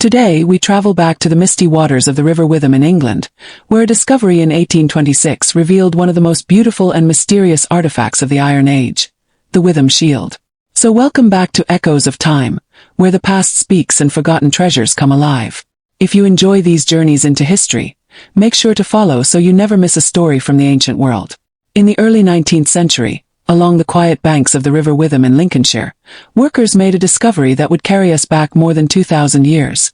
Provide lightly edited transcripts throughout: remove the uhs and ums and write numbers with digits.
Today, we travel back to the misty waters of the River Witham in England, where a discovery in 1826 revealed one of the most beautiful and mysterious artifacts of the Iron Age, the Witham Shield. So welcome back to Echoes of Time, where the past speaks and forgotten treasures come alive. If you enjoy these journeys into history, make sure to follow so you never miss a story from the ancient world. In the early 19th century, along the quiet banks of the River Witham in Lincolnshire, workers made a discovery that would carry us back more than 2,000 years.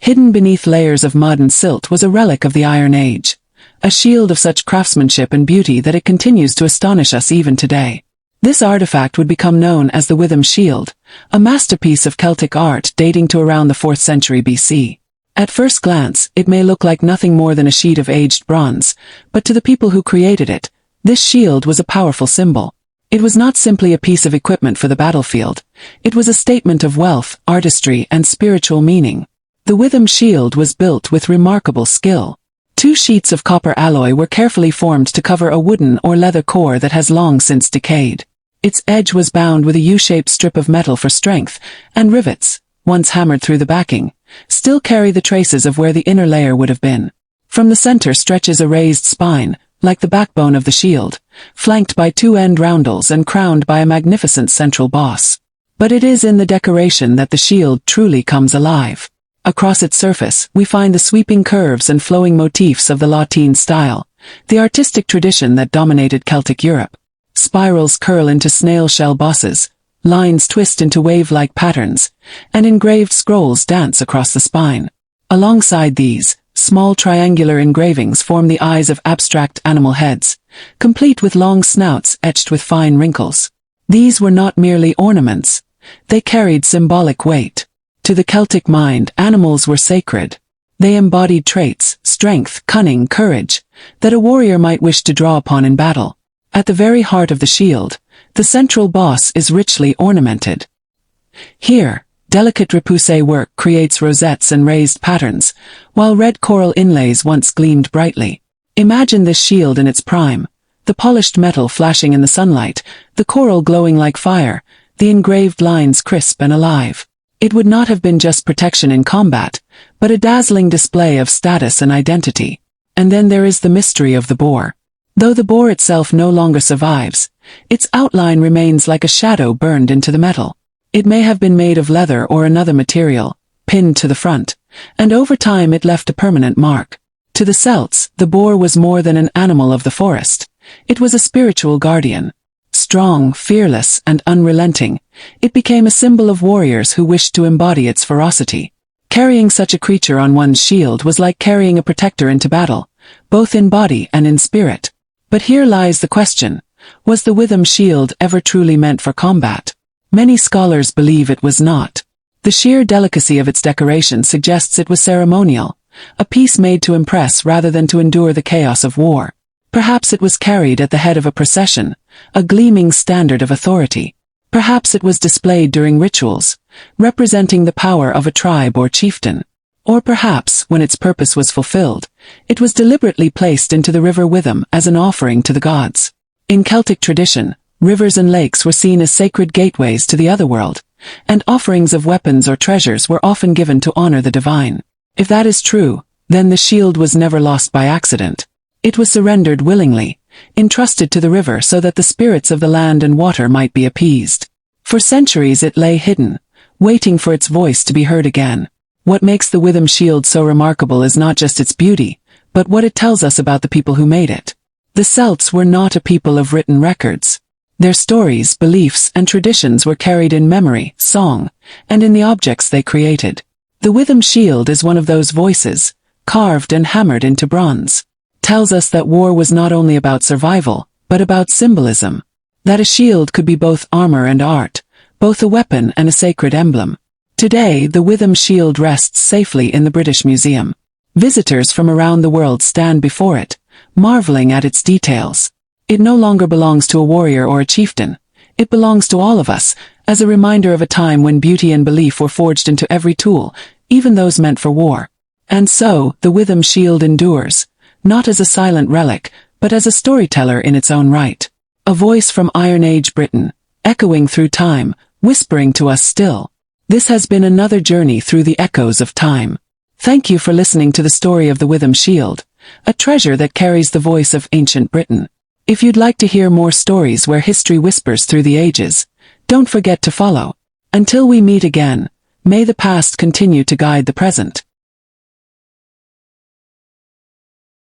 Hidden beneath layers of mud and silt was a relic of the Iron Age, a shield of such craftsmanship and beauty that it continues to astonish us even today. This artifact would become known as the Witham Shield, a masterpiece of Celtic art dating to around the 4th century BC. At first glance, it may look like nothing more than a sheet of aged bronze, but to the people who created it, this shield was a powerful symbol. It was not simply a piece of equipment for the battlefield. It was a statement of wealth, artistry, and spiritual meaning. The Witham Shield was built with remarkable skill. 2 sheets of copper alloy were carefully formed to cover a wooden or leather core that has long since decayed. Its edge was bound with a U-shaped strip of metal for strength, and rivets, once hammered through the backing, still carry the traces of where the inner layer would have been. From the center stretches a raised spine, like the backbone of the shield, flanked by 2 end roundels and crowned by a magnificent central boss. But it is in the decoration that the shield truly comes alive. Across its surface, we find the sweeping curves and flowing motifs of the Latin style, the artistic tradition that dominated Celtic Europe. Spirals curl into snail-shell bosses, lines twist into wave-like patterns, and engraved scrolls dance across the spine. Alongside these, small triangular engravings form the eyes of abstract animal heads, complete with long snouts etched with fine wrinkles. These were not merely ornaments. They carried symbolic weight. To the Celtic mind, animals were sacred. They embodied traits, strength, cunning, courage, that a warrior might wish to draw upon in battle. At the very heart of the shield, the central boss is richly ornamented. Here, delicate repoussé work creates rosettes and raised patterns, while red coral inlays once gleamed brightly. Imagine this shield in its prime, the polished metal flashing in the sunlight, the coral glowing like fire, the engraved lines crisp and alive. It would not have been just protection in combat, but a dazzling display of status and identity. And then there is the mystery of the boar. Though the boar itself no longer survives, its outline remains like a shadow burned into the metal. It may have been made of leather or another material, pinned to the front, and over time it left a permanent mark. To the Celts, the boar was more than an animal of the forest. It was a spiritual guardian. Strong, fearless, and unrelenting, it became a symbol of warriors who wished to embody its ferocity. Carrying such a creature on one's shield was like carrying a protector into battle, both in body and in spirit. But here lies the question: was the Witham Shield ever truly meant for combat? Many scholars believe it was not. The sheer delicacy of its decoration suggests it was ceremonial, a piece made to impress rather than to endure the chaos of war. Perhaps it was carried at the head of a procession, a gleaming standard of authority. Perhaps it was displayed during rituals, representing the power of a tribe or chieftain. Or perhaps, when its purpose was fulfilled, it was deliberately placed into the River Witham as an offering to the gods. In Celtic tradition, rivers and lakes were seen as sacred gateways to the otherworld, and offerings of weapons or treasures were often given to honor the divine. If that is true, then the shield was never lost by accident. It was surrendered willingly, entrusted to the river so that the spirits of the land and water might be appeased. For centuries it lay hidden, waiting for its voice to be heard again. What makes the Witham Shield so remarkable is not just its beauty, but what it tells us about the people who made it. The Celts were not a people of written records. Their stories, beliefs, and traditions were carried in memory, song, and in the objects they created. The Witham Shield is one of those voices, carved and hammered into bronze. Tells us that war was not only about survival, but about symbolism. That a shield could be both armor and art, both a weapon and a sacred emblem. Today, the Witham Shield rests safely in the British Museum. Visitors from around the world stand before it, marveling at its details. It no longer belongs to a warrior or a chieftain. It belongs to all of us, as a reminder of a time when beauty and belief were forged into every tool, even those meant for war. And so, the Witham Shield endures, not as a silent relic, but as a storyteller in its own right. A voice from Iron Age Britain, echoing through time, whispering to us still. This has been another journey through the echoes of time. Thank you for listening to the story of the Witham Shield, a treasure that carries the voice of ancient Britain. If you'd like to hear more stories where history whispers through the ages, don't forget to follow. Until we meet again, may the past continue to guide the present.